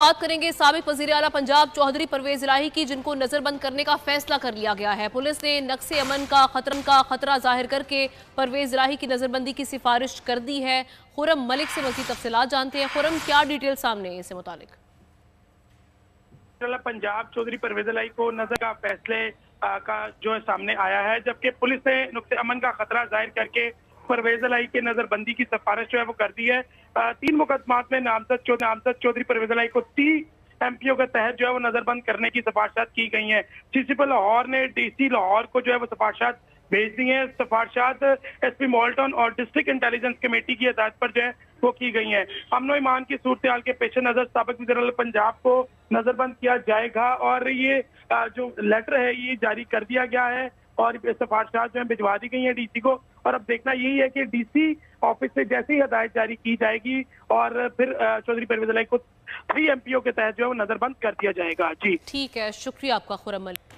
बात करेंगे साबिक वजीर आला पंजाब चौधरी परवेज इलाही की, जिनको नजरबंद करने का फैसला कर लिया गया है। पुलिस ने नक्शे अमन का खतरा जाहिर करके परवेज इलाही की नजरबंदी की सिफारिश कर दी है। खुरम मलिक से मजीद तफसीलात जानते हैं। खुरम, क्या डिटेल सामने है इससे मुतालिक? पंजाब चौधरी परवेज इलाही को नजर का फैसले का जो है सामने आया है, जबकि पुलिस ने नुक्से अमन का खतरा जाहिर करके परवेज इलाही के नजरबंदी की सिफारिश जो है वो कर दी है। 3 मुकदमात में नामजद चौधरी परवेज इलाही को 30 एमपीओ के तहत जो है वो नजरबंद करने की सिफारिशात की गई हैं। सीसीपी लाहौर ने डीसी लाहौर को जो है वो सिफारिशात भेज दी है। सिफारिशात एसपी मॉल्टन और डिस्ट्रिक्ट इंटेलिजेंस कमेटी की हिदायत पर जो है वो की गई है। अमन ईमान की सूरत हाल के पेश नजर साबिक वज़ीर आला पंजाब को नजरबंद किया जाएगा और ये जो लेटर है ये जारी कर दिया गया है और सिफारिशात जो है भिजवा दी गई है डीसी को। और अब देखना यही है कि डीसी ऑफिस से जैसे ही हिदायत जारी की जाएगी और फिर चौधरी परवेज इलाही को 3 एमपीओ के तहत जो है वो नजरबंद कर दिया जाएगा। जी ठीक है, शुक्रिया आपका खुरम मलिक।